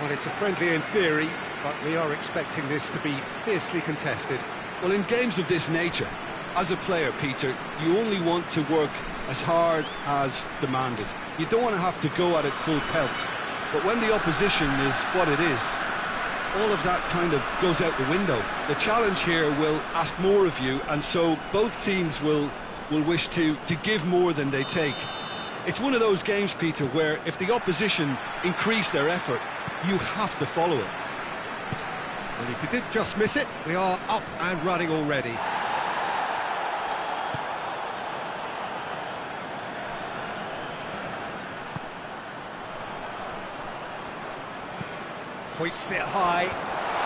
Well, it's a friendly in theory, but we are expecting this to be fiercely contested. Well, in games of this nature, as a player, Peter, you only want to work as hard as demanded. You don't want to have to go at it full pelt. But when the opposition is what it is, all of that kind of goes out the window. The challenge here will ask more of you, and so both teams will wish to give more than they take. It's one of those games, Peter, where if the opposition increase their effort, you have to follow it. And if you did just miss it, we are up and running already. Hoists it high,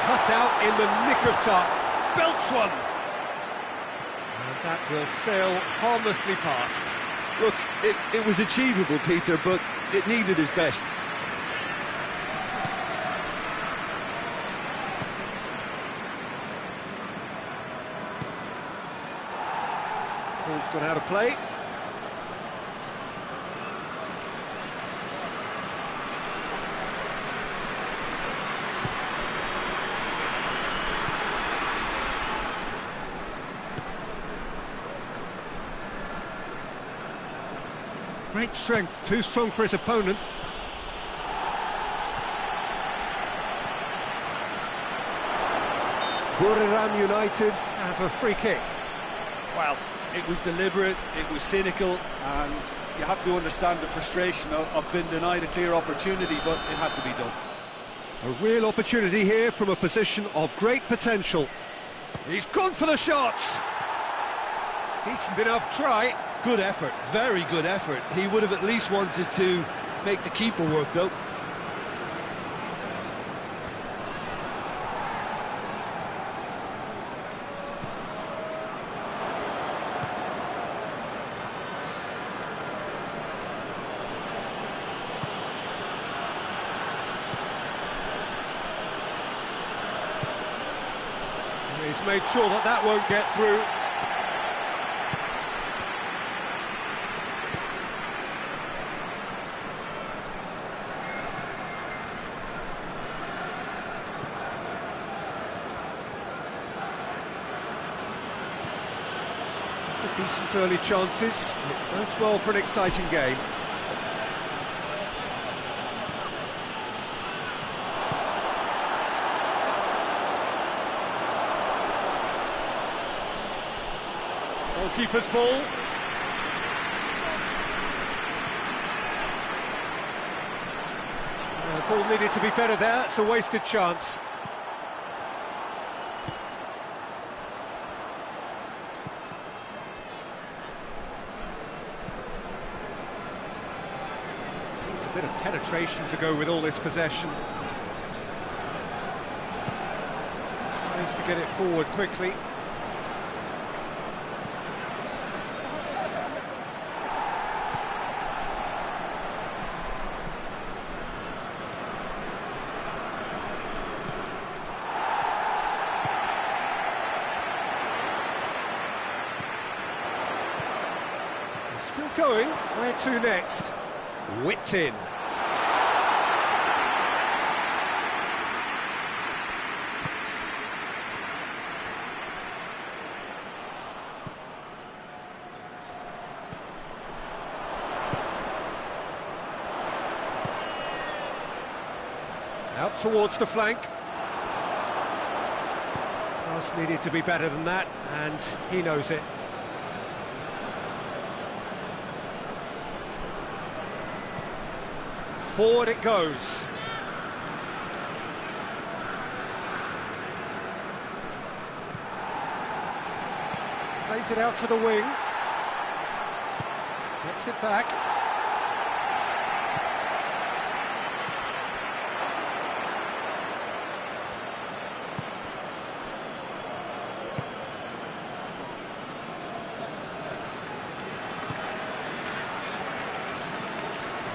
cut out in the nick of time, belts one! And that will sail harmlessly past. Look, it was achievable, Peter, but it needed his best. Ball's gone out of play. Great strength, too strong for his opponent. Buriram United have a free kick. Well, it was deliberate, it was cynical, and you have to understand the frustration of being denied a clear opportunity, but it had to be done. A real opportunity here from a position of great potential. He's gone for the shots. Decent enough try. Good effort, very good effort. He would have at least wanted to make the keeper work, though. He's made sure that that won't get through. Decent early chances. It bodes well for an exciting game. Goalkeeper's ball. The ball needed to be better there. It's a wasted chance. Needs a bit of penetration to go with all this possession. Tries to get it forward quickly. Still going, where to next? Whipped in. Out towards the flank. Pass needed to be better than that, and he knows it. Forward it goes. Plays it out to the wing. Gets it back.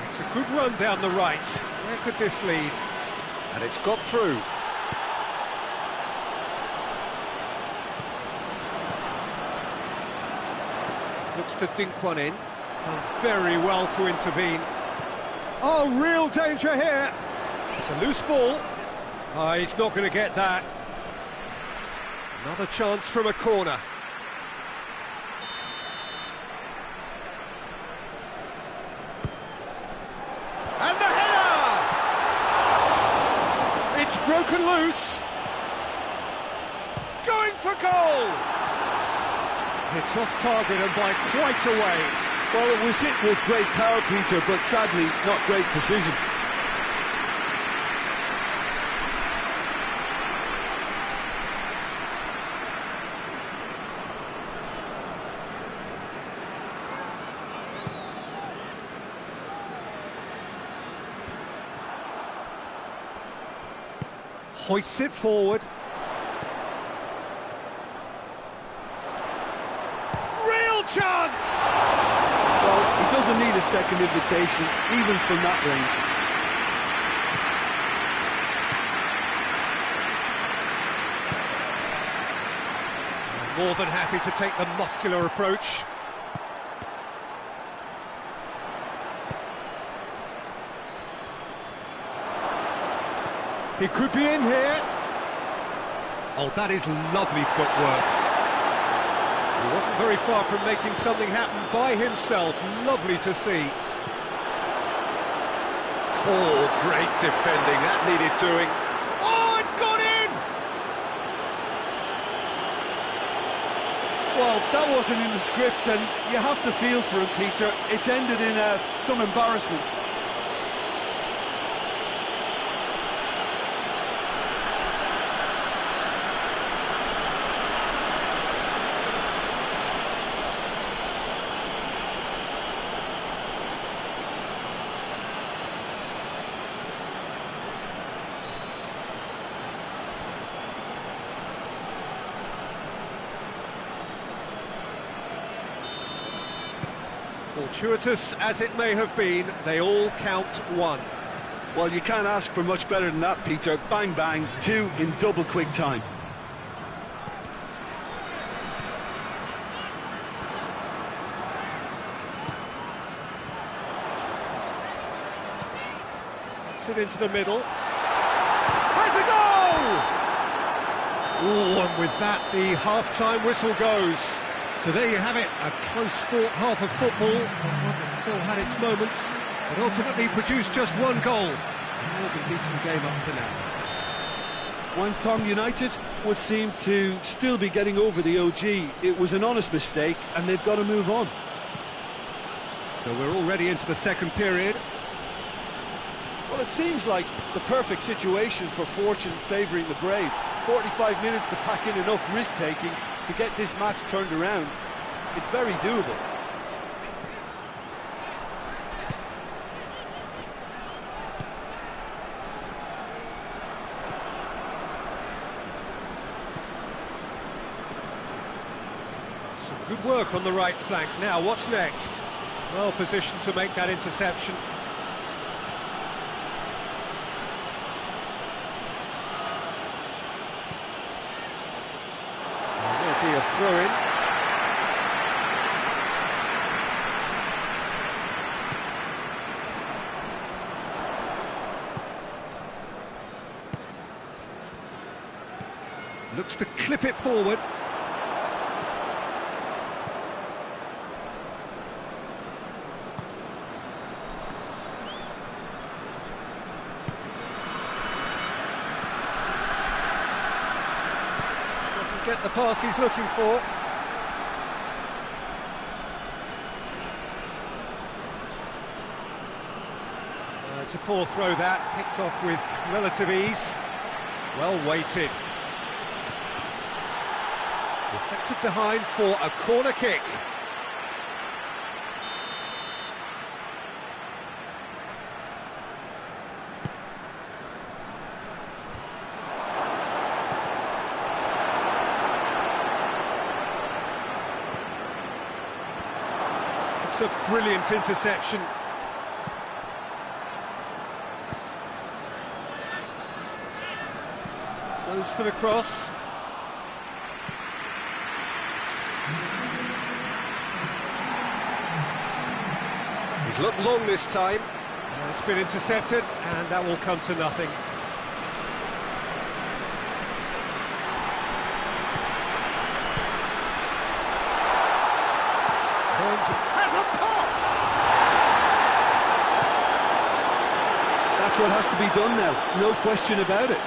It's a good run down the right. Where could this lead? And it's got through. Looks to dink one in. Done very well to intervene. Oh, real danger here. It's a loose ball. Oh, he's not going to get that. Another chance from a corner. And the header! It's broken loose. Going for goal! It's off target and by quite a way. Well, it was hit with great power, Peter, but sadly not great precision. Hoists it forward. Real chance! Well, he doesn't need a second invitation, even from that range. More than happy to take the muscular approach. He could be in here. Oh, that is lovely footwork. He wasn't very far from making something happen by himself. Lovely to see. Oh, great defending. That needed doing. Oh, it's gone in! Well, that wasn't in the script, and you have to feel for him, Peter. It's ended in some embarrassment. Fortuitous as it may have been, they all count one. Well, you can't ask for much better than that, Peter. Bang, bang, two in double quick time. Gets it into the middle. Has a goal! Oh, and with that, the half-time whistle goes. So there you have it, a close-fought half of football, one that still had its moments, but ultimately produced just one goal. A more decent game up to now. Wangtong United would seem to still be getting over the OG. It was an honest mistake, and they've got to move on. So we're already into the second period. Well, it seems like the perfect situation for fortune favouring the brave. 45 minutes to pack in enough risk-taking to get this match turned around. It's very doable. Some good work on the right flank. Now, what's next? Well positioned to make that interception. Be a throw-in. Looks to clip it forward. Get the pass he's looking for. It's a poor throw that, picked off with relative ease. Well weighted. Deflected behind for a corner kick. A brilliant interception. Goes for the cross. He's looked long this time. It's been intercepted, and that will come to nothing. Turns, has a pop! That's what has to be done now, no question about it.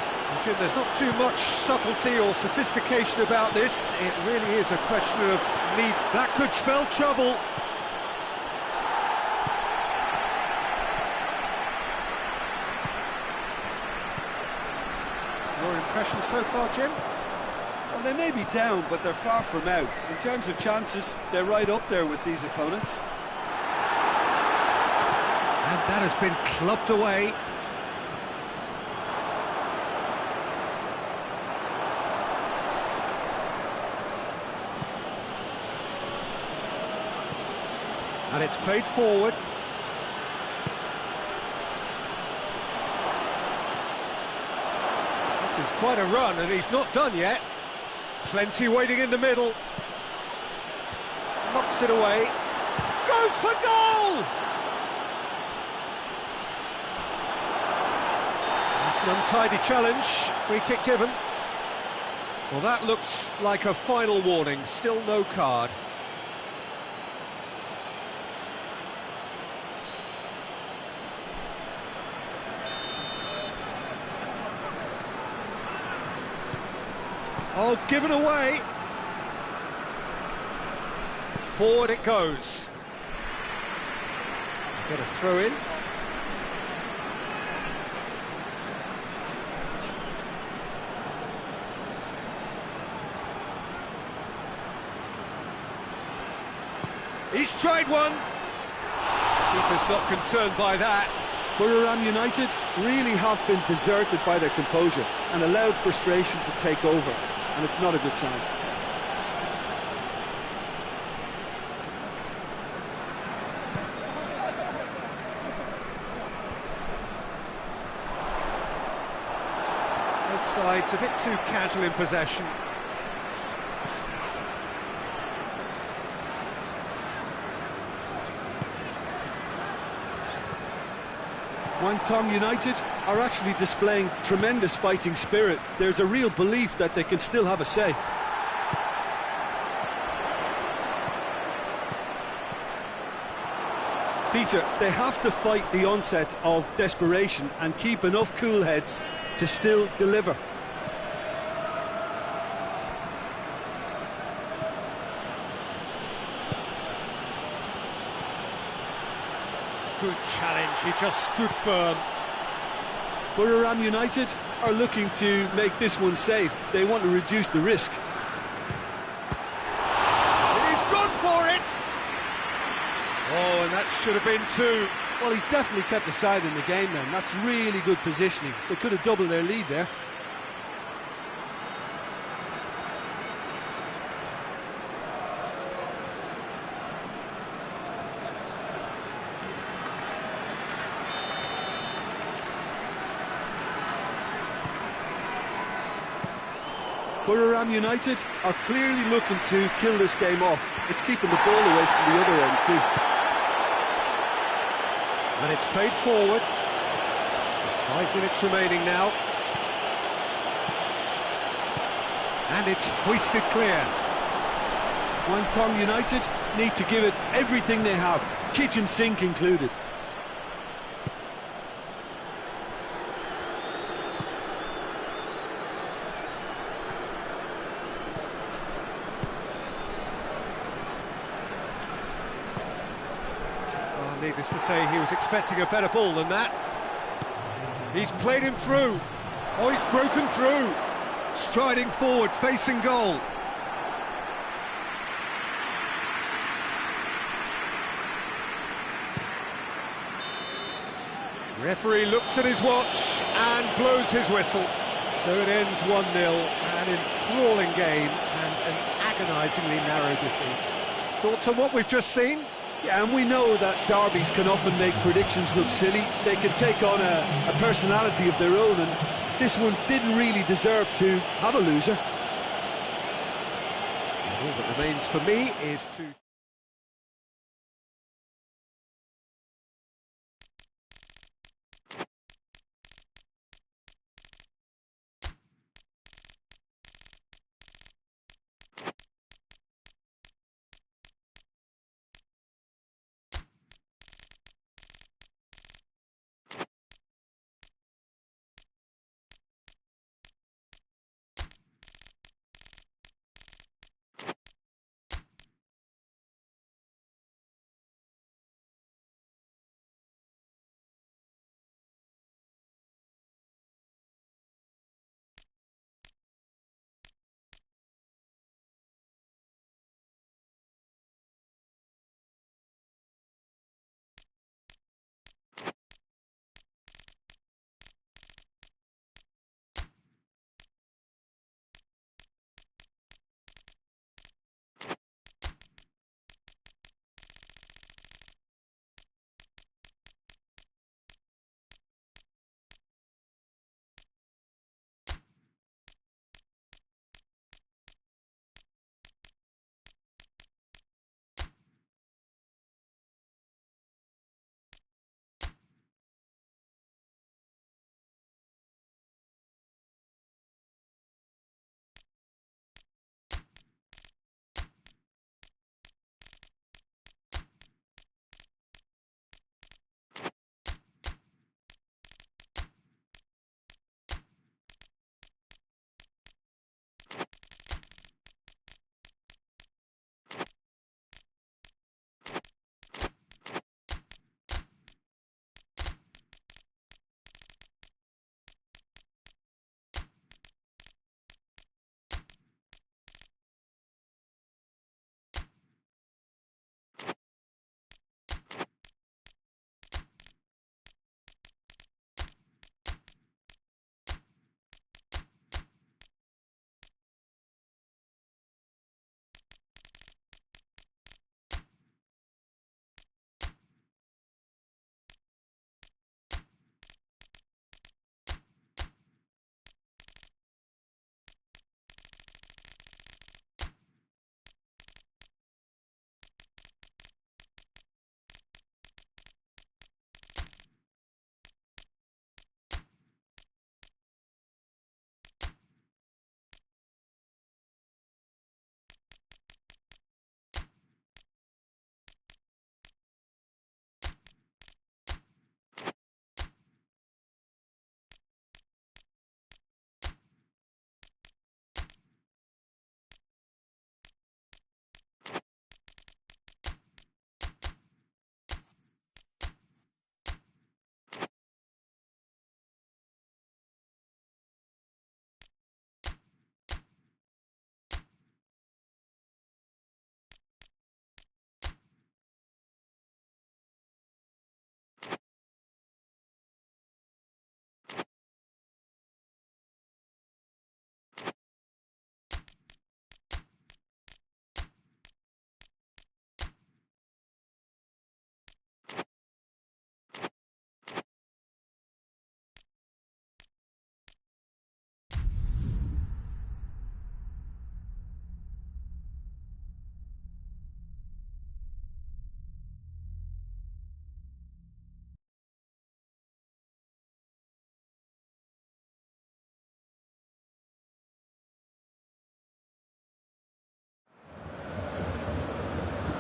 Jim, there's not too much subtlety or sophistication about this. It really is a question of need. That could spell trouble. Your impression so far, Jim? Well, they may be down, but they're far from out. In terms of chances, they're right up there with these opponents. And that has been clubbed away. And it's played forward. This is quite a run, and he's not done yet. Plenty waiting in the middle. Knocks it away. Goes for goal! It's an untidy challenge. Free kick given. Well, that looks like a final warning. Still no card. Oh, given away. Forward it goes. Get a throw in. He's tried one. Keeper's not concerned by that. Buriram United really have been deserted by their composure and allowed frustration to take over, and it's not a good sign. Both sides a bit too casual in possession. Wangtong United are actually displaying tremendous fighting spirit. There's a real belief that they can still have a say. Peter, they have to fight the onset of desperation and keep enough cool heads to still deliver. Good challenge, he just stood firm. Buriram United are looking to make this one safe. They want to reduce the risk. He's gone for it! Oh, and that should have been two. Well, he's definitely kept the side in the game then. That's really good positioning. They could have doubled their lead there. Buriram United are clearly looking to kill this game off. It's keeping the ball away from the other end too. And it's played forward. Just 5 minutes remaining now. And it's hoisted clear. Wangtong United need to give it everything they have, kitchen sink included. Needless to say, he was expecting a better ball than that. He's played him through. Oh, he's broken through. Striding forward, facing goal. Referee looks at his watch and blows his whistle. So it ends 1-0, an enthralling game and an agonisingly narrow defeat. Thoughts on what we've just seen? Yeah, and we know that derbies can often make predictions look silly. They can take on a personality of their own, and this one didn't really deserve to have a loser. And all that remains for me is to...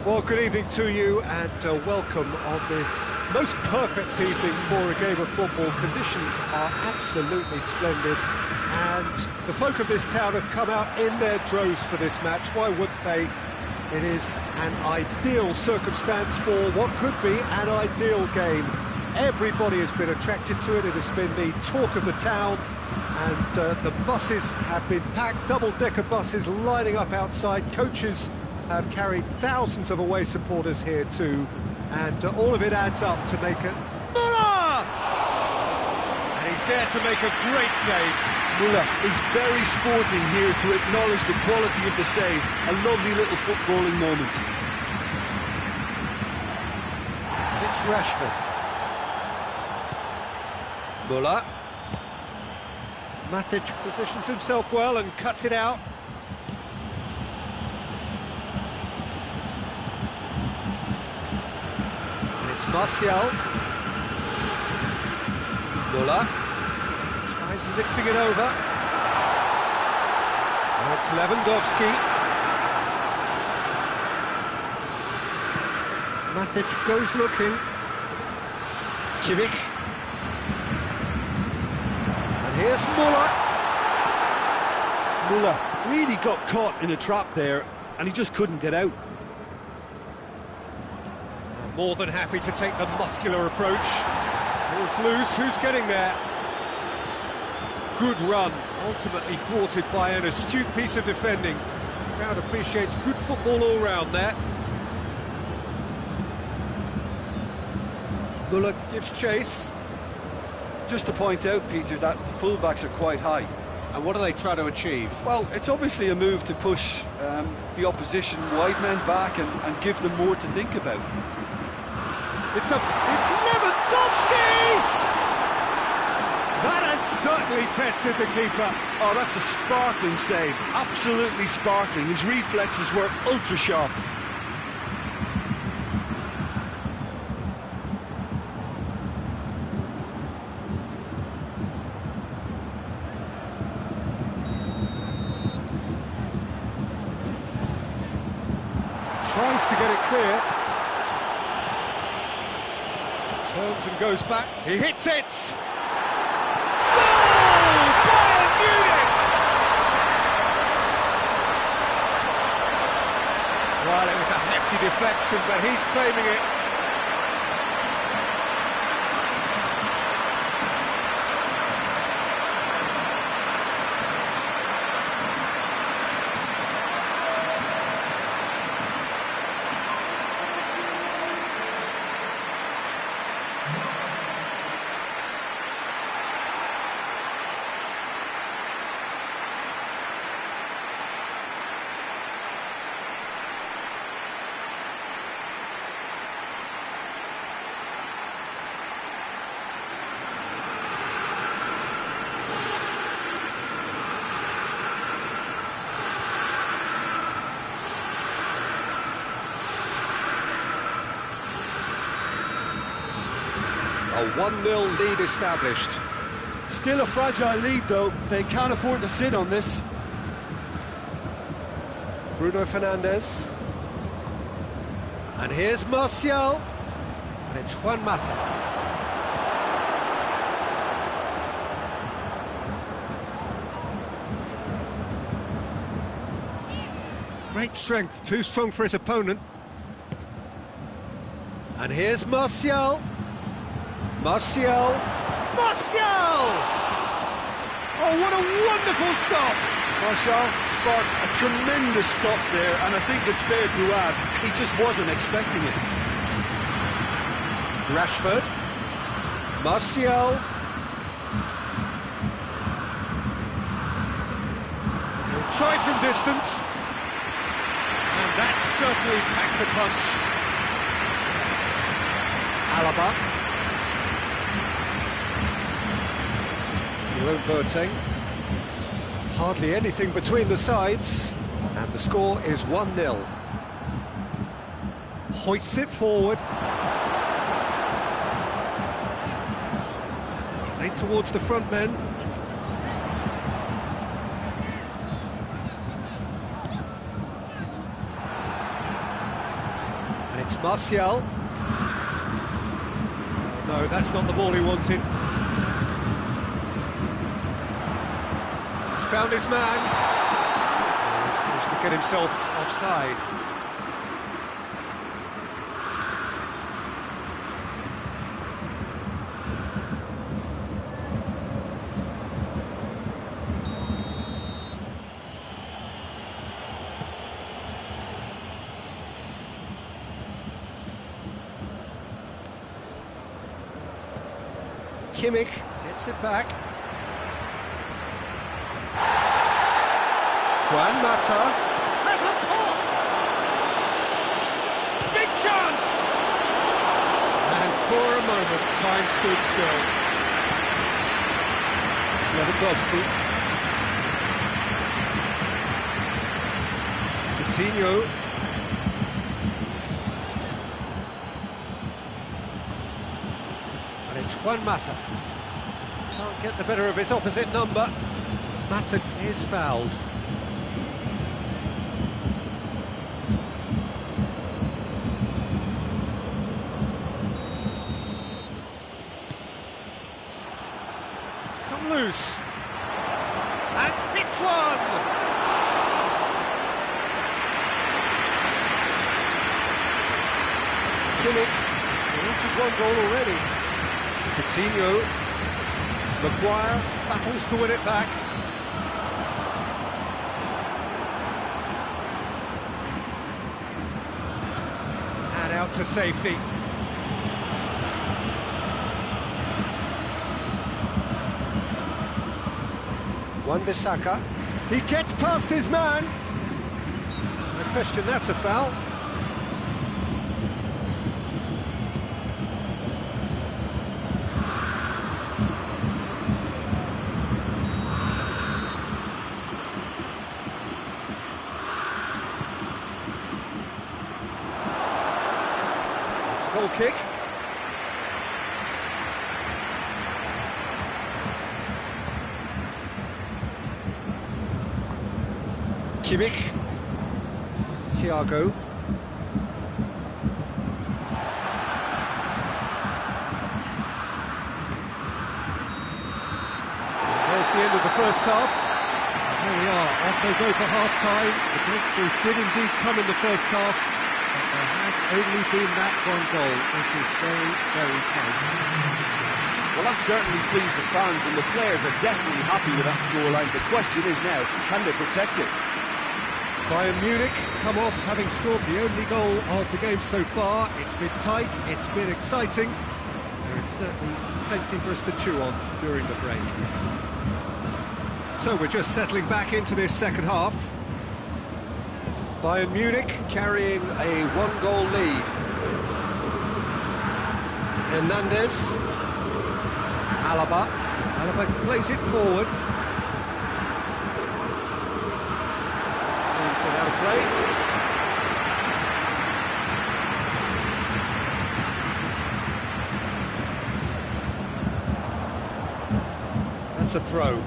Well, good evening to you and welcome on this most perfect evening for a game of football. Conditions are absolutely splendid and the folk of this town have come out in their droves for this match. Why wouldn't they? It is an ideal circumstance for what could be an ideal game. Everybody has been attracted to it. It has been the talk of the town and the buses have been packed, double-decker buses lining up outside. Coaches have carried thousands of away supporters here too, and all of it adds up to make it Muller! And he's there to make a great save. Muller is very sporting here to acknowledge the quality of the save. A lovely little footballing moment. It's Rashford. Muller. Matic positions himself well and cuts it out. It's Martial. Muller tries lifting it over. And it's Lewandowski. Matic goes looking. Kimmich. And here's Muller. Muller really got caught in a trap there and he just couldn't get out. More than happy to take the muscular approach. Ball's loose, who's getting there? Good run, ultimately thwarted by an astute piece of defending. Crowd appreciates good football all round there. Muller gives chase. Just to point out, Peter, that the fullbacks are quite high. And what do they try to achieve? Well, it's obviously a move to push the opposition wide men back and give them more to think about. It's Lewandowski! That has certainly tested the keeper. Oh, that's a sparkling save, absolutely sparkling. His reflexes were ultra sharp. Tries to get it clear. Turns and goes back. He hits it! Goal! Bayern Munich! Well, it was a hefty deflection, but he's claiming it. A 1-0 lead established. Still a fragile lead, though. They can't afford to sit on this. Bruno Fernandes. And here's Martial. And it's Juan Mata. Great strength, too strong for his opponent. And here's Martial. Martial! Martial! Oh, what a wonderful stop! Martial sparked a tremendous stop there, and I think it's fair to add, he just wasn't expecting it. Rashford. Martial. He'll try from distance. And that certainly packed a punch. Alaba. Boateng. Hardly anything between the sides, and the score is 1-0. Hoists it forward. Played towards the front men. Martial. No, that's not the ball he wanted. He's found his man. He's managed to get himself offside. Kimmich gets it back. Juan Mata has a pop! Big chance! And for a moment, time stood still. Lewandowski. Coutinho. And it's Juan Mata. Can't get the better of his opposite number. Mata is fouled. It's come loose. And hits one! Kimmich. He's one goal already. Coutinho. Maguire battles to win it back. And out to safety. Wan-Bissaka. He gets past his man. No question, that's a foul. Goal kick. Kimmich. Thiago. There's the end of the first half. Here we are, off they go for half-time. The breakthrough did indeed come in the first half. There has only been that one goal. It is very, very tight. Well, that certainly pleased the fans, and the players are definitely happy with that scoreline. The question is now, can they protect it? Bayern Munich come off having scored the only goal of the game so far. It's been tight, it's been exciting. There is certainly plenty for us to chew on during the break. So we're just settling back into this second half. Bayern Munich carrying a one-goal lead. Hernandez. Alaba plays it forward. He's gone out of play. That's a throw.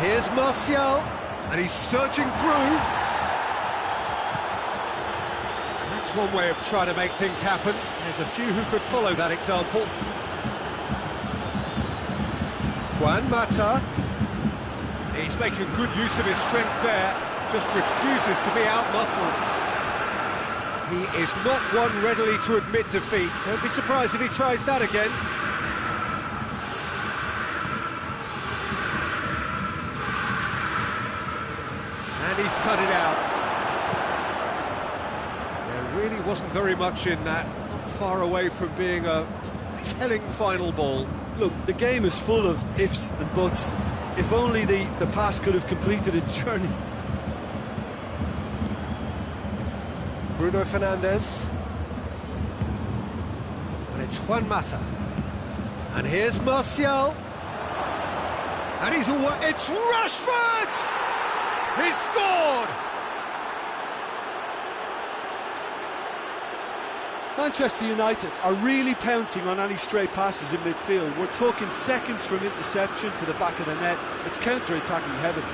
Here's Martial, and he's surging through. That's one way of trying to make things happen. There's a few who could follow that example. Juan Mata. He's making good use of his strength there, just refuses to be out-muscled. He is not one readily to admit defeat. Don't be surprised if he tries that again. And he's cut it out. There really wasn't very much in that, not far away from being a telling final ball. Look, the game is full of ifs and buts. If only the pass could have completed its journey. Bruno Fernandes. And it's Juan Mata. And here's Martial. And he's away. It's Rashford! He's scored! Manchester United are really pouncing on any stray passes in midfield. We're talking seconds from interception to the back of the net. It's counter-attacking heaven.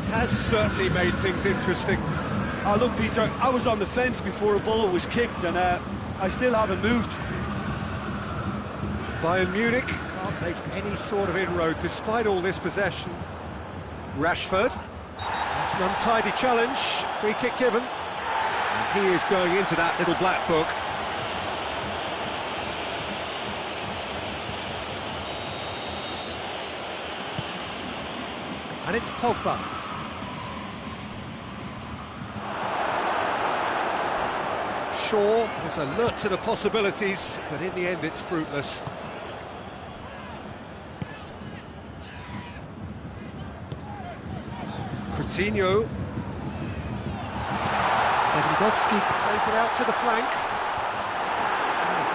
Has certainly made things interesting. Oh, look, Peter, I was on the fence before a ball was kicked, and I still haven't moved. Bayern Munich can't make any sort of inroad despite all this possession. Rashford. It's an untidy challenge. Free kick given. And he is going into that little black book. And it's Pogba. Shaw is alert to the possibilities, but in the end it's fruitless. Coutinho. Lewandowski plays it out to the flank.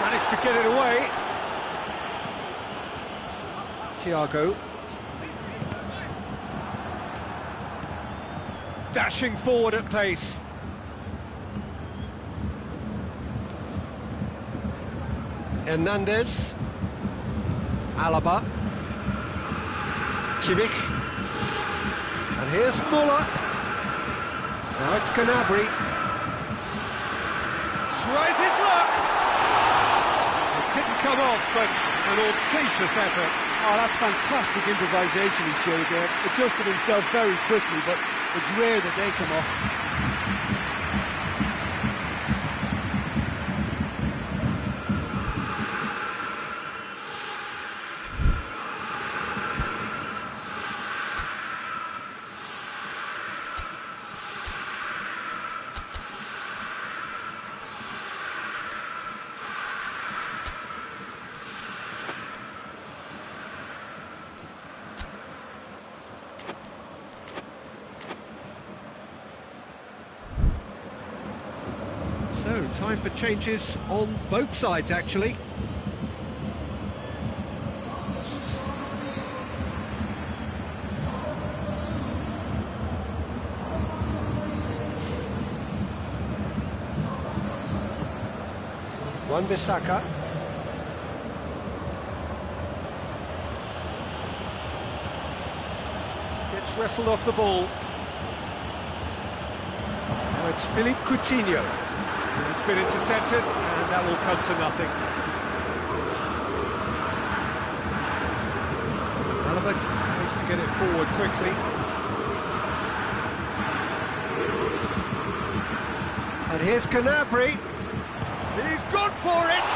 Managed to get it away. Thiago. Dashing forward at pace. Hernandez, Alaba, Kimmich, and here's Muller. Now it's Gnabry. Tries his luck. It didn't come off, but an audacious effort. Oh, that's fantastic improvisation he showed there. Adjusted himself very quickly, but it's rare that they come off. So, time for changes on both sides, actually. Wan-Bissaka. Gets wrestled off the ball. Now it's Philippe Coutinho. It's been intercepted, and that will come to nothing. Alaba tries to get it forward quickly. And here's Gnabry. He's gone for it!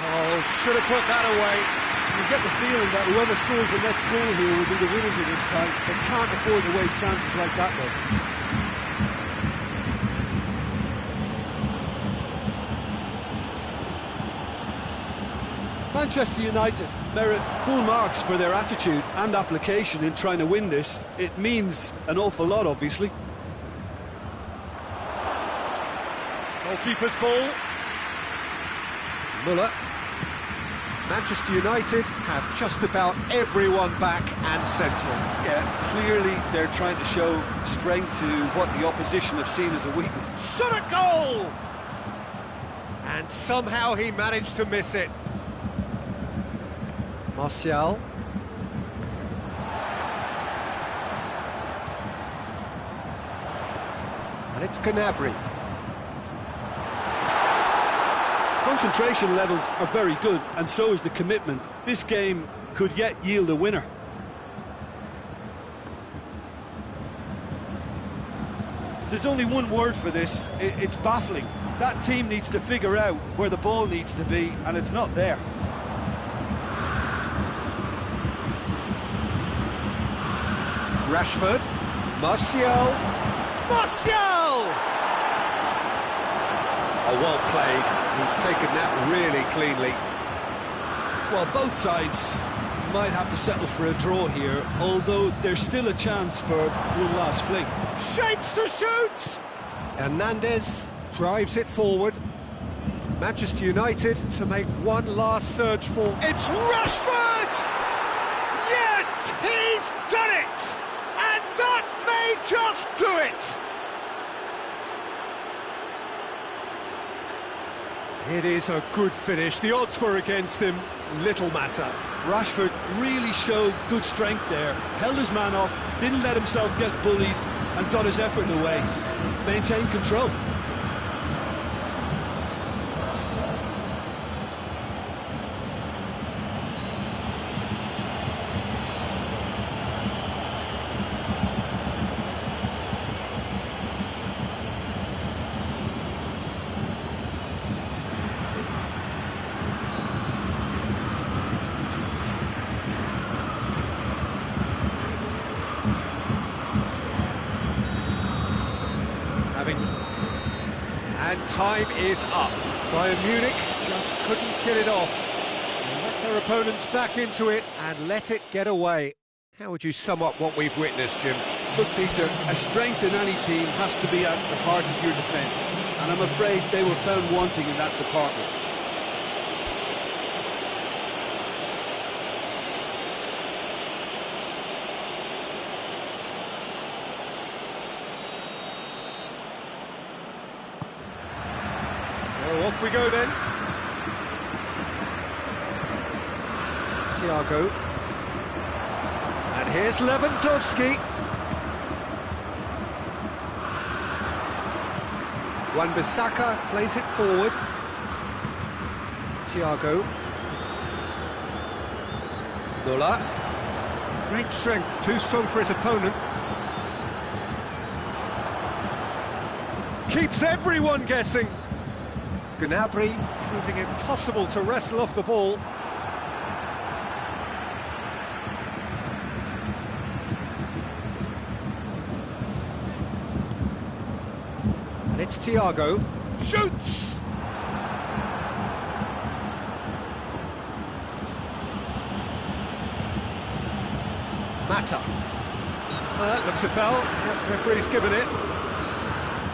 Oh, should have put that away. You get the feeling that whoever scores the next goal here will be the winners of this tie. They can't afford to waste chances like that, though. Manchester United merit full marks for their attitude and application in trying to win this. It means an awful lot, obviously. Goalkeeper's ball. Muller. Manchester United have just about everyone back and central. Yeah, clearly they're trying to show strength to what the opposition have seen as a weakness. Shot a goal! And somehow he managed to miss it. Martial. And it's Gnabry. Concentration levels are very good, and so is the commitment. This game could yet yield a winner. There's only one word for this. It's baffling. That team needs to figure out where the ball needs to be, and it's not there. Rashford. Martial. Martial! Oh, well played. He's taken that really cleanly. Well, both sides might have to settle for a draw here, although there's still a chance for one last fling. Shapes to shoot! Hernandez drives it forward. Manchester United to make one last surge for... It's Rashford! Yes, he's done it! And that may just do it! It is a good finish. The odds were against him. Little matter. Rashford really showed good strength there. Held his man off, didn't let himself get bullied, and got his effort away. Maintained control. And time is up. Bayern Munich just couldn't kill it off. They let their opponents back into it and let it get away. How would you sum up what we've witnessed, Jim? Look, Peter, a strength in any team has to be at the heart of your defence, and I'm afraid they were found wanting in that department. So off we go then. Thiago. And here's Lewandowski. Wan-Bissaka plays it forward. Thiago. Muller. Great strength, too strong for his opponent. Keeps everyone guessing. Gnabry proving impossible to wrestle off the ball. And it's Thiago. Shoots! Mata. That looks a foul. Yep, referee's given it.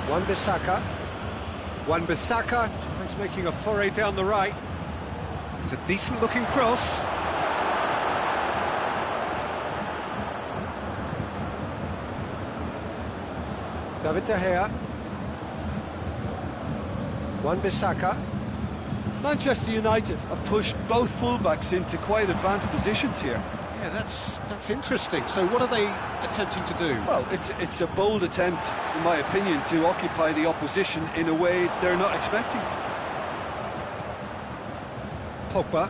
Wan-Bissaka. Wan-Bissaka tries making a foray down the right. It's a decent-looking cross. David De Gea. Wan-Bissaka. Manchester United have pushed both fullbacks into quite advanced positions here. Yeah, that's interesting. So what are they attempting to do? Well, it's a bold attempt, in my opinion, to occupy the opposition in a way they're not expecting. Pogba.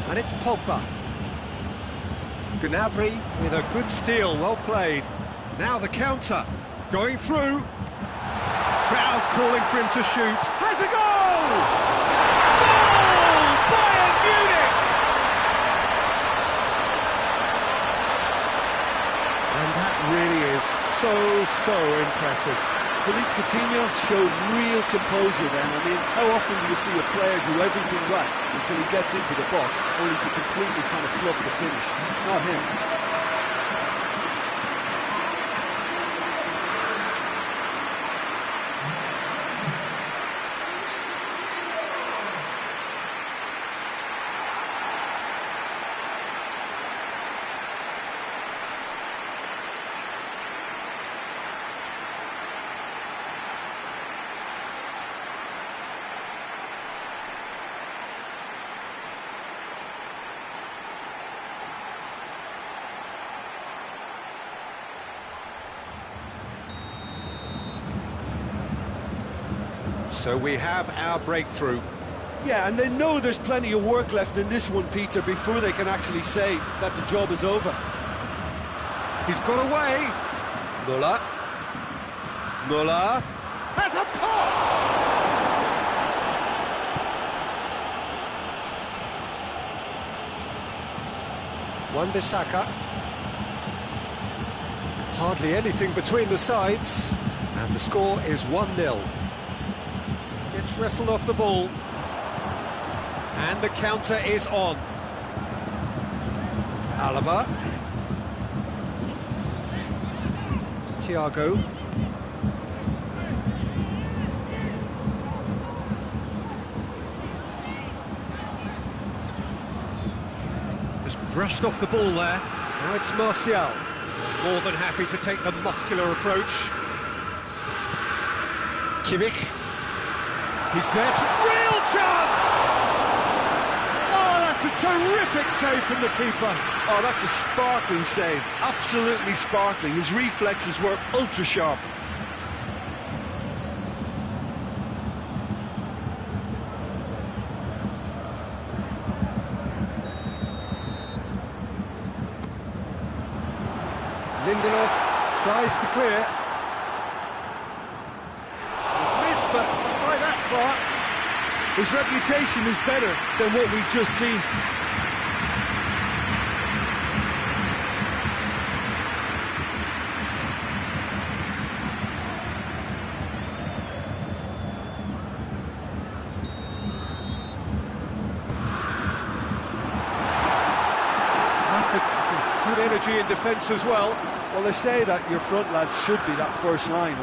And it's Pogba. Gnabry with a good steal, well played. Now the counter, going through. Crowd calling for him to shoot. Has a goal! Goal! Bayern Munich! And that really is so impressive. Philippe Coutinho showed real composure then. I mean, how often do you see a player do everything right until he gets into the box, only to completely kind of fluff the finish? Not him. So we have our breakthrough. Yeah, and they know there's plenty of work left in this one, Peter, before they can actually say that the job is over. He's got away. Muller. Muller. has a pop! Wan-Bissaka. Hardly anything between the sides, and the score is 1-0. Gets wrestled off the ball, and the counter is on. Alaba. Thiago. Just brushed off the ball there. Now it's Martial. More than happy to take the muscular approach. Kimmich. He's there to... Real chance! Oh, that's a terrific save from the keeper. Oh, that's a sparkling save. Absolutely sparkling. His reflexes were ultra sharp. Lindelof tries to clear. He's missed, but not by that far. His reputation is better than what we've just seen. That's a good energy in defence as well. Well, they say that your front lads should be that first line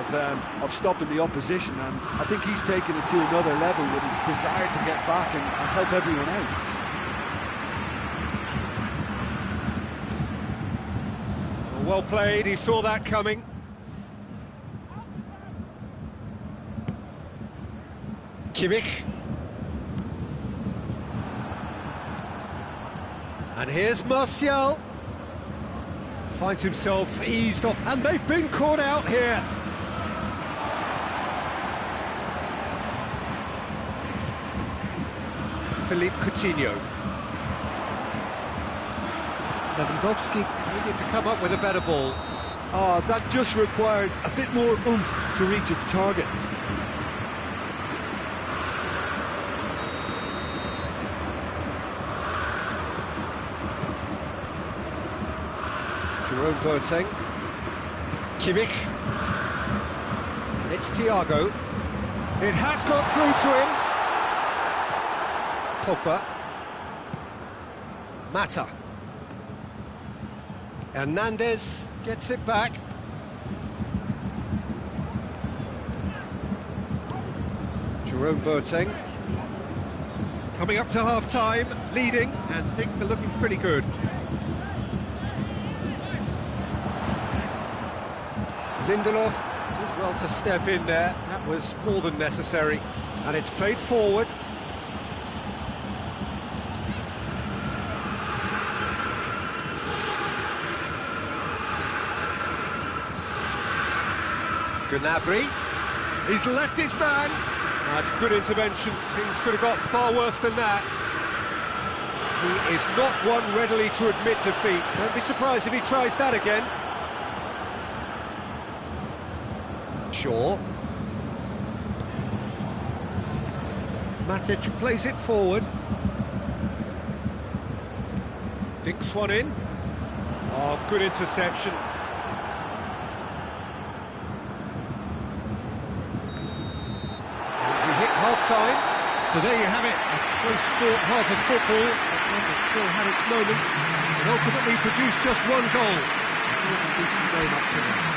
of stopping the opposition, and I think he's taken it to another level with his desire to get back and help everyone out. Well played, he saw that coming. Kimmich. And here's Martial. Finds himself eased off, and they've been caught out here. Philippe Coutinho. Lewandowski needed to come up with a better ball. Oh, that just required a bit more oomph to reach its target. Jerome Boateng. Kimmich. And it's Thiago. It has got through to him. Pogba. Mata. Hernandez gets it back. Jerome Boateng. Coming up to half-time, leading, and things are looking pretty good. Lindelof did well to step in there. That was more than necessary. And it's played forward. Gnabry. He's left his man. That's good intervention. Things could have got far worse than that. He is not one readily to admit defeat. Don't be surprised if he tries that again. Shaw. Matic plays it forward. Dinks one in. Oh, good interception. We hit half-time. So there you have it, a close-fought half of football, but one that still had its moments, and ultimately produced just one goal. A decent game up to now.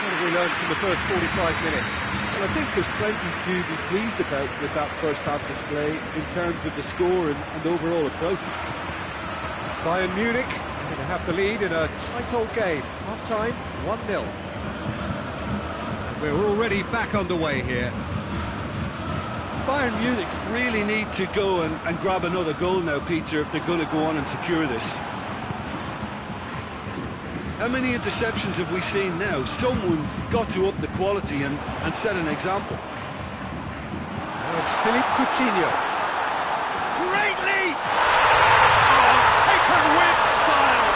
What have we learned from the first 45 minutes? Well, I think there's plenty to be pleased about with that first half display in terms of the score and overall approach. Bayern Munich are going to have the lead in a tight old game. Half-time, 1-0. And we're already back underway here. Bayern Munich really need to go and grab another goal now, Peter, if they're going to go on and secure this. How many interceptions have we seen now? Someone's got to up the quality and set an example. Now it's Philippe Coutinho. Great leap! Oh, taken with style!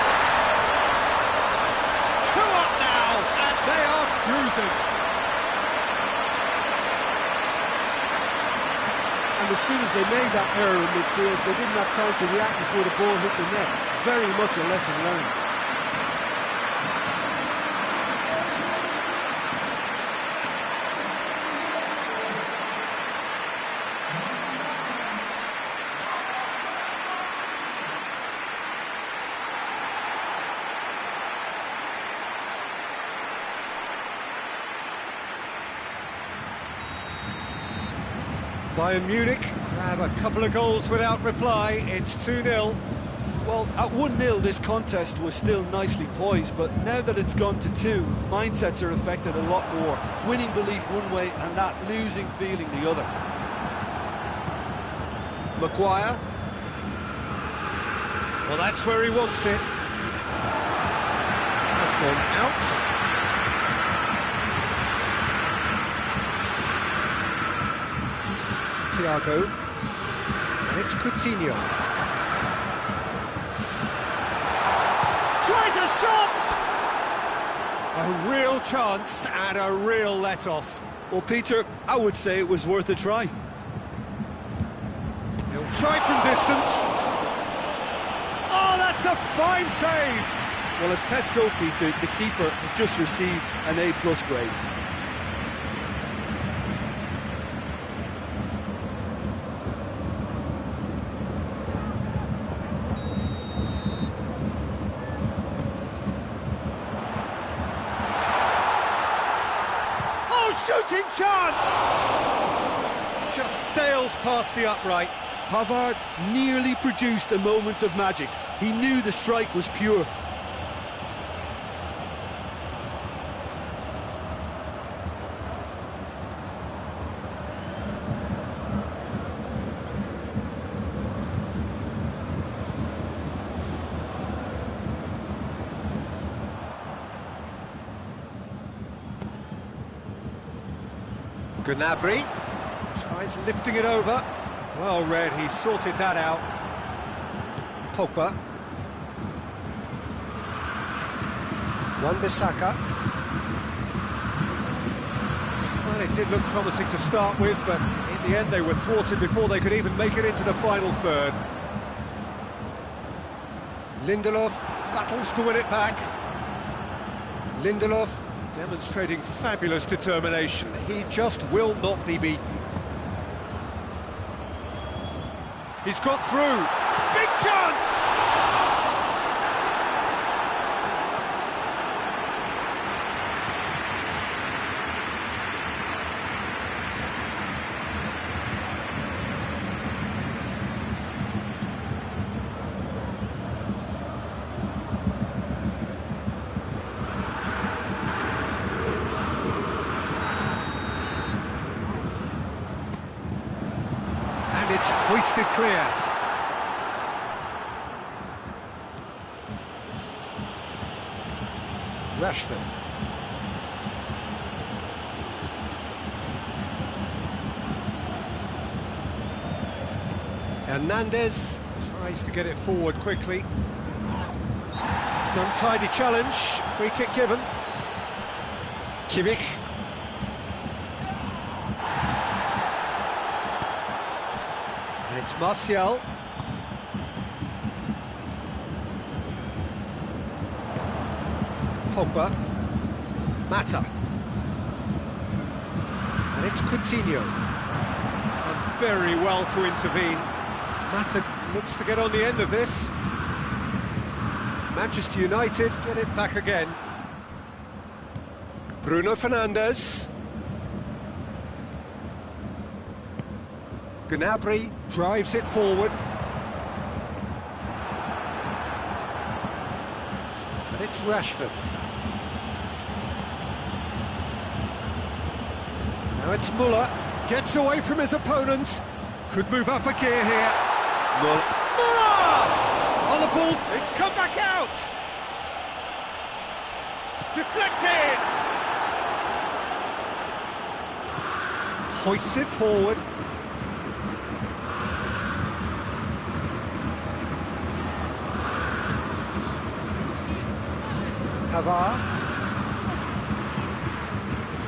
2 up now, and they are cruising. they made that error in midfield. They didn't have time to react before the ball hit the net. Very much a lesson learned. Bayern Munich grab a couple of goals without reply. It's 2-0. Well, at 1-0 this contest was still nicely poised, but now that it's gone to 2, mindsets are affected a lot more. Winning belief one way and that losing feeling the other. Maguire. Well, that's where he wants it. Has gone out. Thiago, and it's Coutinho. Tries a shot! A real chance and a real let-off. Well, Peter, I would say it was worth a try. He'll try from distance. Oh, that's a fine save! Well, as tests go, Peter, the keeper has just received an A+ grade. Shooting chance! Just sails past the upright. Pavard nearly produced a moment of magic. He knew the strike was pure. Gnabry tries lifting it over. Well read, he sorted that out. Pogba. Wan-Bissaka. Well, it did look promising to start with, but in the end they were thwarted before they could even make it into the final third. Lindelof battles to win it back. Lindelof demonstrating fabulous determination. He just will not be beaten. He's got through. Big chance! It's hoisted clear. Rashford. Hernandez tries to get it forward quickly. It's an untidy challenge. Free kick given. Kimmich. It's Martial. Pogba. Mata. And it's Coutinho. Done very well to intervene. Mata looks to get on the end of this. Manchester United get it back again. Bruno Fernandes. Gnabry drives it forward. And it's Rashford. Now it's Muller. Gets away from his opponent. Could move up a gear here. Muller! On the ball. It's come back out. Deflected. Hoists it forward. Pavard.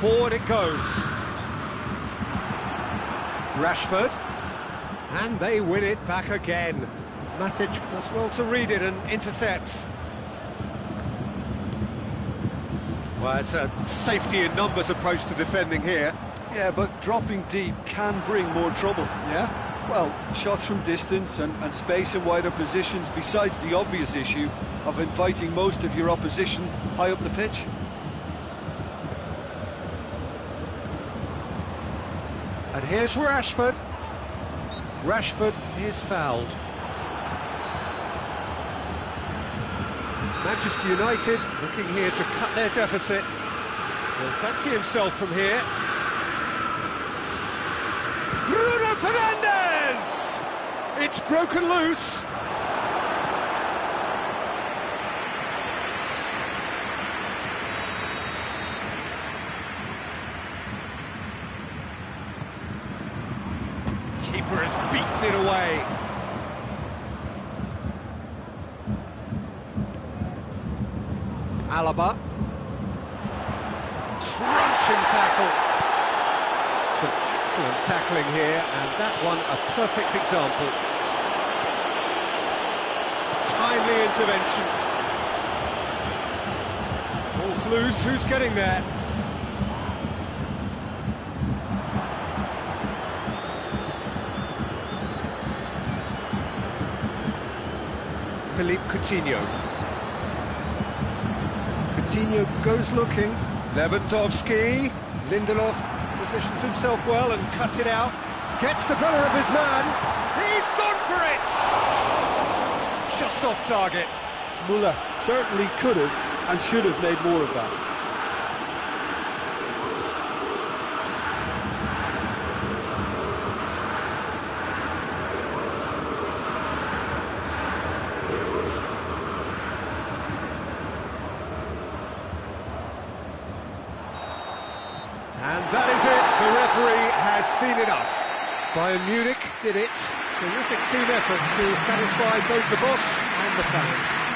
Forward it goes. Rashford. And they win it back again. Matic does well to read it and intercepts. Well, it's a safety in numbers approach to defending here. Yeah, but dropping deep can bring more trouble. Yeah? Well, shots from distance and space in wider positions, besides the obvious issue of inviting most of your opposition high up the pitch. And here's Rashford. Rashford is fouled. Manchester United looking here to cut their deficit. He'll fancy himself from here. Bruno Fernandes! It's broken loose. Keeper has beaten it away. Alaba. Crunching tackle. Some excellent tackling here, and that one a perfect example. Timely intervention. Ball's loose, who's getting there? Philippe Coutinho. Coutinho goes looking. Lewandowski. Lindelof positions himself well and cuts it out. Gets the better of his man. He's gone for it! Just off target. Muller certainly could have and should have made more of that. And that is it. The referee has seen enough. Bayern Munich did it. Terrific team effort to satisfy both the boss and the fans.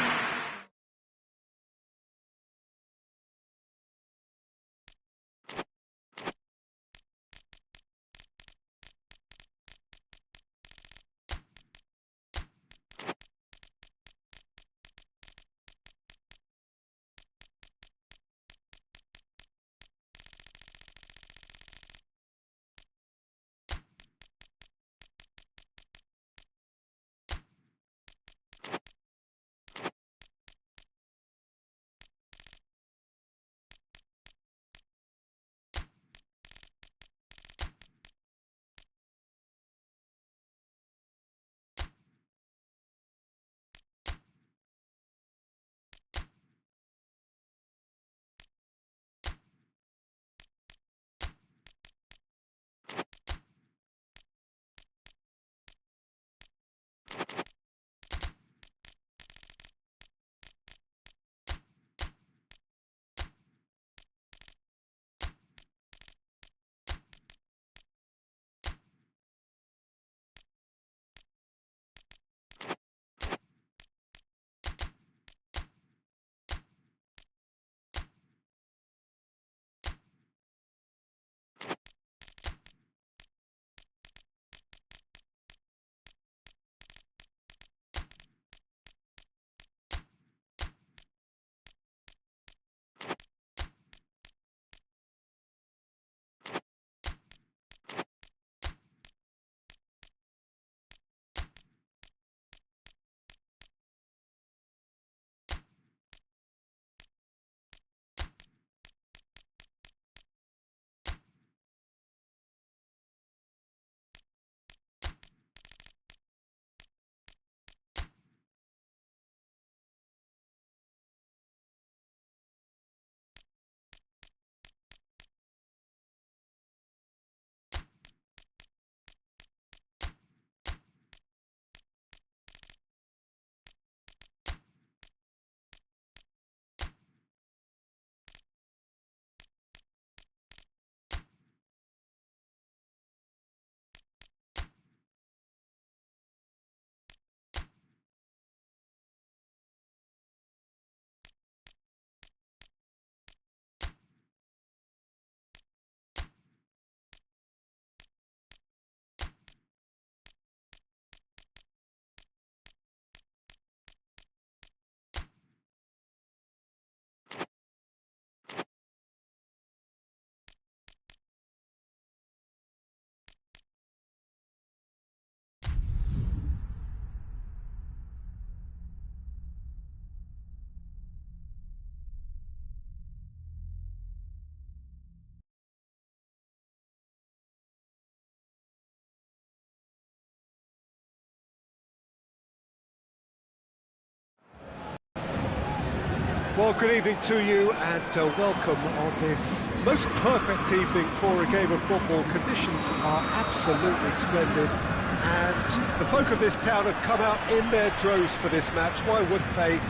Well, good evening to you and welcome on this most perfect evening for a game of football. Conditions are absolutely splendid and the folk of this town have come out in their droves for this match. Why wouldn't they?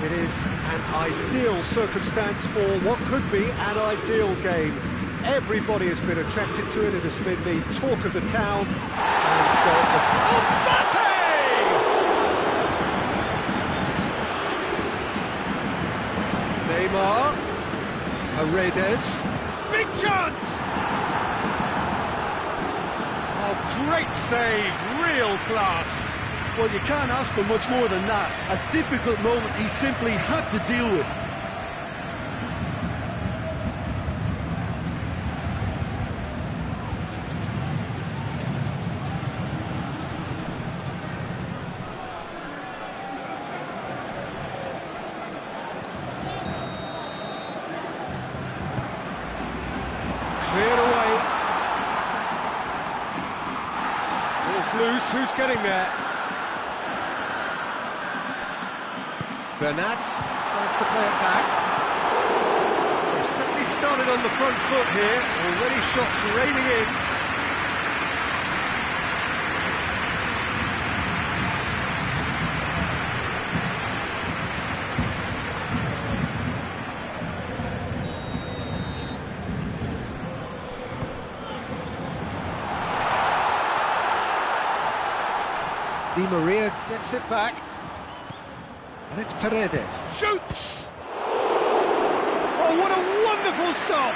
It is an ideal circumstance for what could be an ideal game. Everybody has been attracted to it. It has been the talk of the town. And Mbappe! Neymar, Paredes, big chance! Oh, great save, real class. Well, you can't ask for much more than that. A difficult moment he simply had to deal with. Cleared away. Ball's loose, who's getting there? Bernat decides to play it back. They've certainly started on the front foot here, already shots raining in. Di Maria gets it back. And it's Paredes. Shoots! Oh, what a wonderful stop!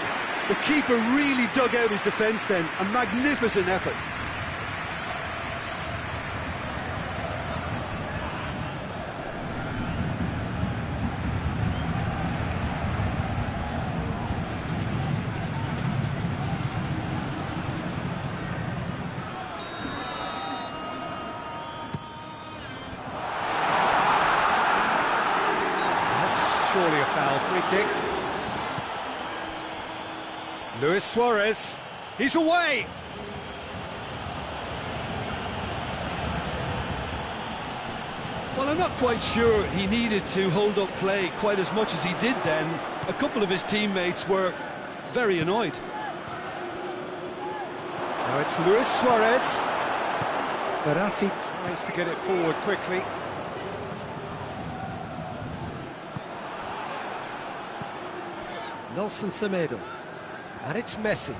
The keeper really dug out his defence then. A magnificent effort. Surely a foul, free kick. Luis Suarez, he's away! Well, I'm not quite sure he needed to hold up play quite as much as he did then. A couple of his teammates were very annoyed. Now it's Luis Suarez. Verratti tries to get it forward quickly. Nelson Semedo, and it's Messi.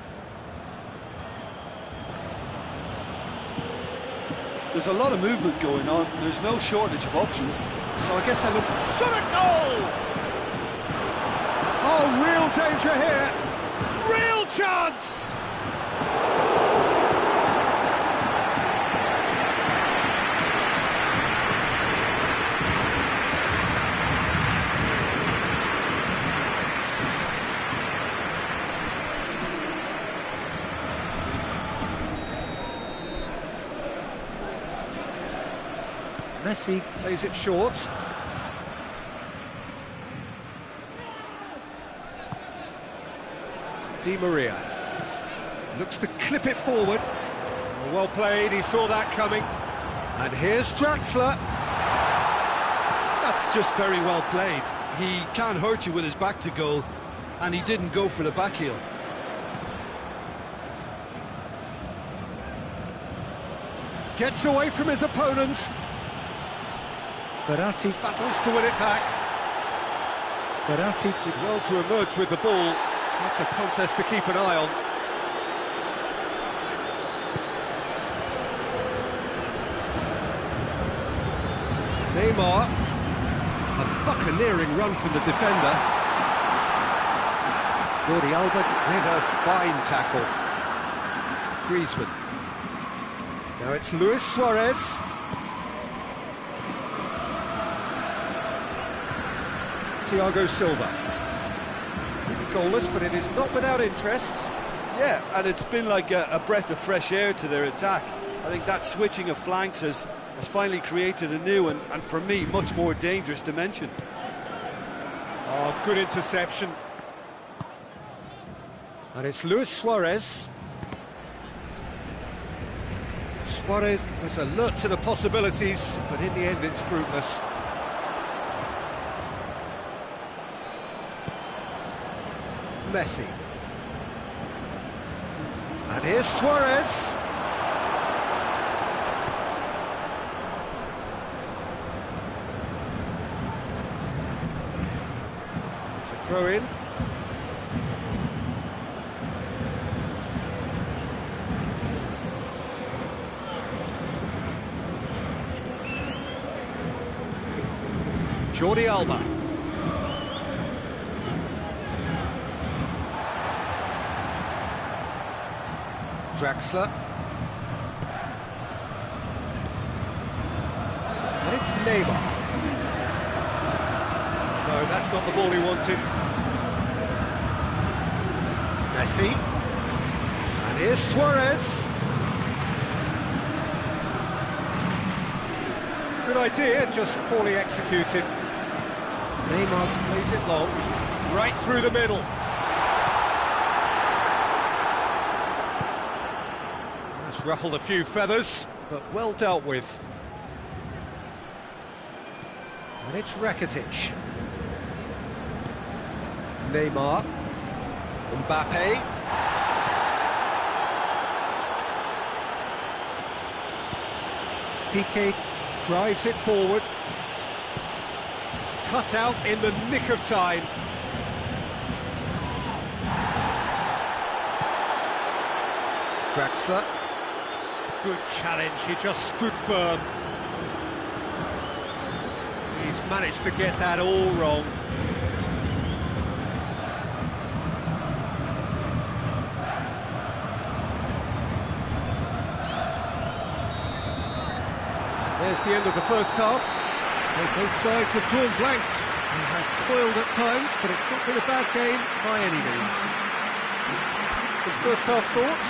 There's a lot of movement going on. There's no shortage of options. So I guess they look... Shot a goal! Oh, real danger here. Real chance! Messi plays it short. Di Maria looks to clip it forward. Well played, he saw that coming. And here's Draxler. That's just very well played. He can't hurt you with his back to goal, and he didn't go for the back heel. Gets away from his opponent. Verratti battles to win it back. Verratti did well to emerge with the ball. That's a contest to keep an eye on. Neymar. A buccaneering run from the defender. Jordi Alba with a fine tackle. Griezmann. Now it's Luis Suarez. Thiago Silva. Goalless, but it is not without interest. Yeah, and it's been like a breath of fresh air to their attack. I think that switching of flanks has finally created a new and for me, much more dangerous dimension. Oh, good interception. And it's Luis Suarez. Suarez was alert to the possibilities, but in the end it's fruitless. Messi. And here's Suarez. It's a throw in. Jordi Alba. Draxler. And it's Neymar. No, that's not the ball he wanted. Messi. And here's Suarez. Good idea, just poorly executed. Neymar plays it long, right through the middle. That's ruffled a few feathers, but well dealt with. And it's Rakitic. Neymar. Mbappe. Piqué drives it forward. Cut out in the nick of time. Draxler. Good challenge, he just stood firm. He's managed to get that all wrong. There's the end of the first half. So both sides have drawn blanks and have toiled at times, but it's not been a bad game by any means. Some first half thoughts?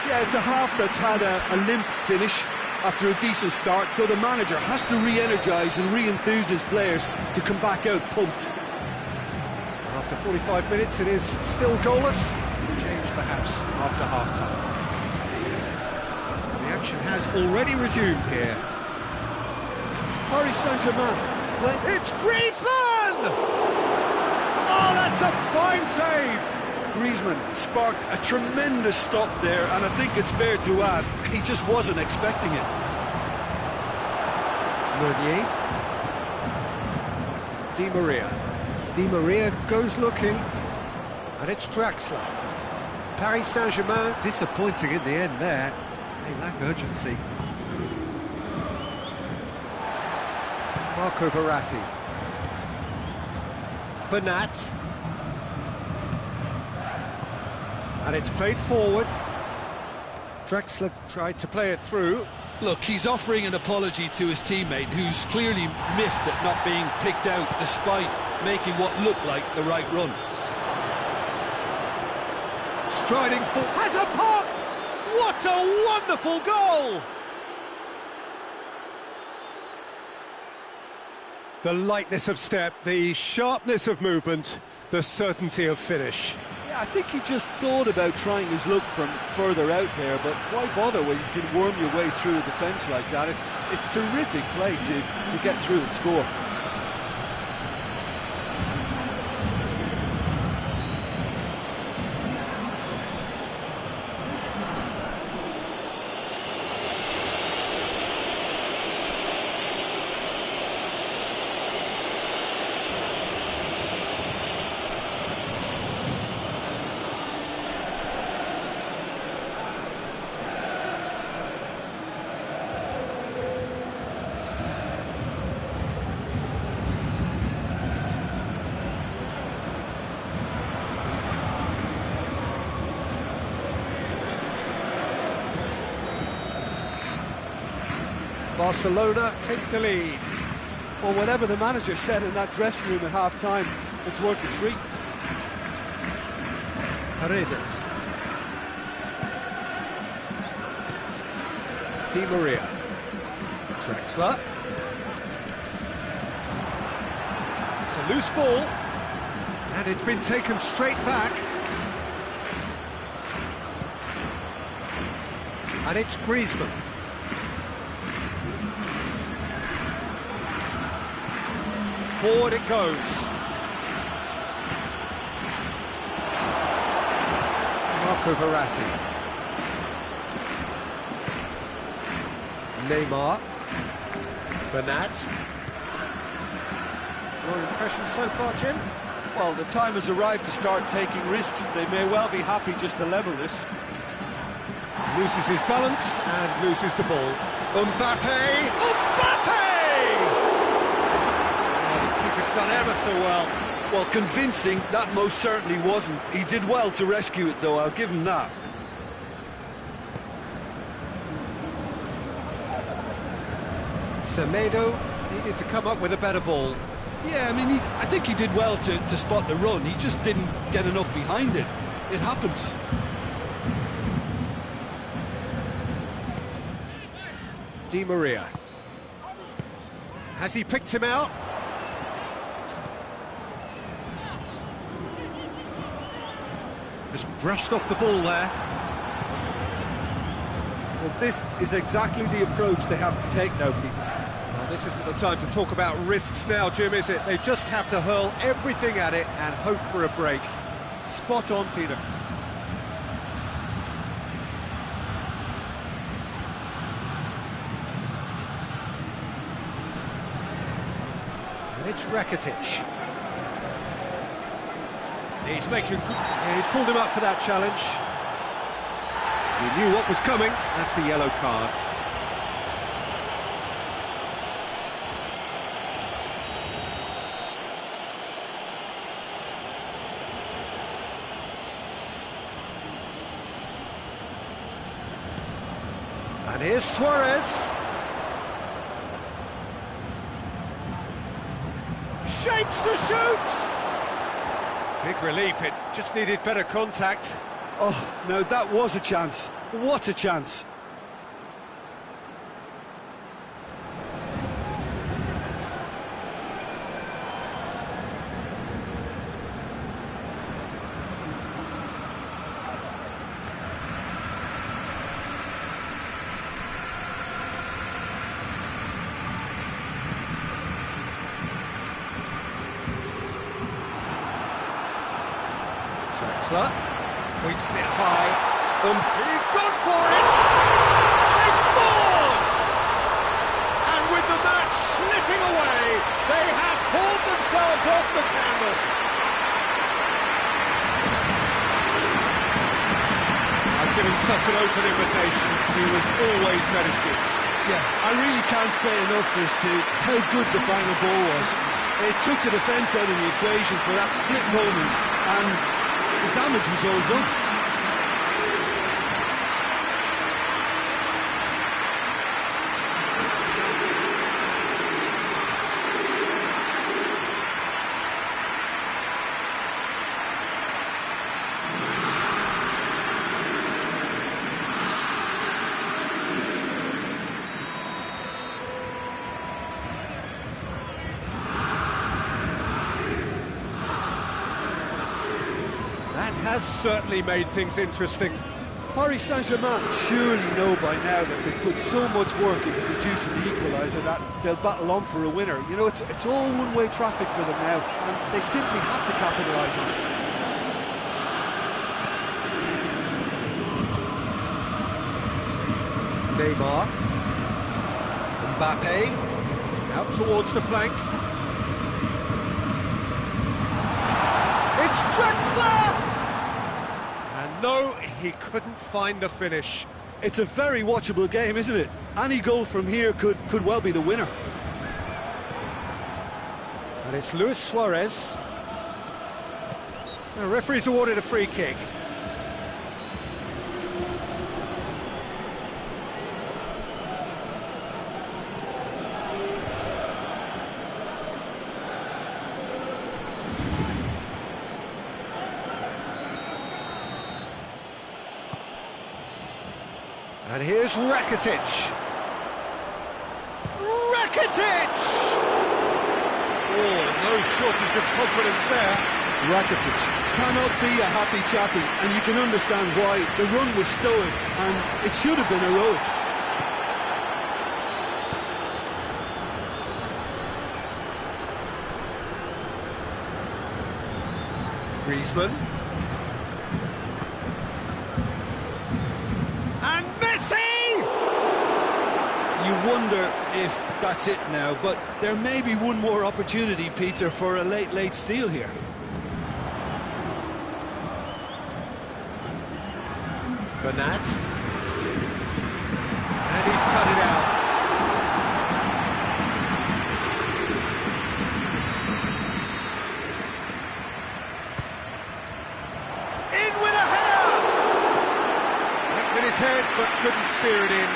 Yeah, it's a half that's had a limp finish after a decent start, so the manager has to re-energise and re-enthuse his players to come back out pumped. After 45 minutes, it is still goalless. Change perhaps after half-time. The action has already resumed here. Paris Saint-Germain play. It's Griezmann! Oh, that's a fine save! Griezmann sparked a tremendous stop there, and I think it's fair to add, he just wasn't expecting it. Meunier. Di Maria. Di Maria goes looking, and it's Draxler. Paris Saint-Germain disappointing in the end there. They lack urgency. Marco Verratti. Bernat. And it's played forward. Draxler tried to play it through. Look, he's offering an apology to his teammate, who's clearly miffed at not being picked out despite making what looked like the right run. Striding forward. Has a pop! What a wonderful goal! The lightness of step, the sharpness of movement, the certainty of finish. Yeah, I think he just thought about trying his luck from further out there, but why bother when you can worm your way through a defence like that? It's terrific play to get through and score. Barcelona take the lead. Well, whatever the manager said in that dressing room at half-time, it's worth the treat. Paredes. Di Maria. Draxler. It's a loose ball. And it's been taken straight back. And it's Griezmann. Forward it goes. Marco Verratti. Neymar. Bernat. Your impression so far, Jim? Well, the time has arrived to start taking risks. They may well be happy just to level this. Loses his balance and loses the ball. Mbappe! Mbappe! Oh, the keeper's done ever so well. Well, convincing, that most certainly wasn't. He did well to rescue it, though, I'll give him that. Semedo needed to come up with a better ball. Yeah, I mean, I think he did well to spot the run. He just didn't get enough behind it. It happens. Di Maria. Has he picked him out? Just brushed off the ball there. Well, this is exactly the approach they have to take now, Peter. Well, this isn't the time to talk about risks now, Jim, is it? They just have to hurl everything at it and hope for a break. Spot on, Peter. And it's Rakitic. He's pulled him up for that challenge. He knew what was coming. That's a yellow card. And here's Suarez. Shapes to shoot! Big relief, it just needed better contact. Oh, now that was a chance. What a chance. Draxler hoists it high. He's gone for it! They've scored! And with the match slipping away, they have hauled themselves off the canvas. I've given such an open invitation. He was always better shoot. Yeah, I really can't say enough as to how good the final ball was. It took the defence out of the equation for that split moment, and the damage was all done. That has certainly made things interesting. Paris Saint-Germain surely know by now that they've put so much work into producing the equaliser that they'll battle on for a winner. You know, it's all one-way traffic for them now, and they simply have to capitalise on it. Neymar. Mbappe. Out towards the flank. It's Draxler! And no, he couldn't find the finish. It's a very watchable game, isn't it? Any goal from here could well be the winner. And it's Luis Suarez. The referee's awarded a free kick. And here's Rakitic. Rakitic! Oh, no shortage of confidence there. Rakitic cannot be a happy chappy, and you can understand why. The run was stoic, and it should have been heroic. Griezmann. if that's it now, but there may be one more opportunity, Peter, for a late steal here. Bernat. And he's cut it out. In with a header! Went with his head, but couldn't steer it in.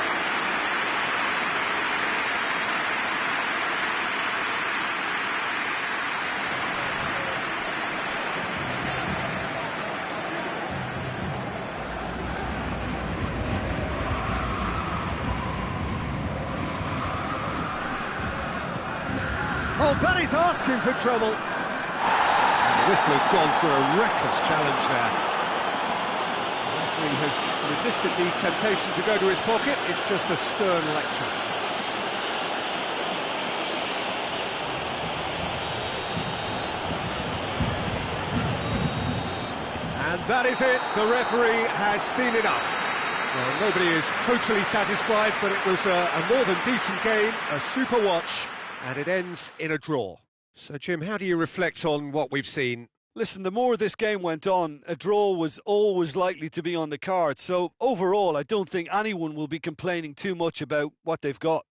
Oh, that is asking for trouble. And the whistler's gone for a reckless challenge there. The referee has resisted the temptation to go to his pocket. It's just a stern lecture. And that is it. The referee has seen enough. Well, nobody is totally satisfied, but it was a more than decent game, a super watch. And it ends in a draw. So, Jim, how do you reflect on what we've seen? Listen, the more this game went on, a draw was always likely to be on the card. So, overall, I don't think anyone will be complaining too much about what they've got.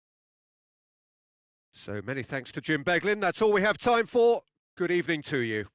So, many thanks to Jim Beglin. That's all we have time for. Good evening to you.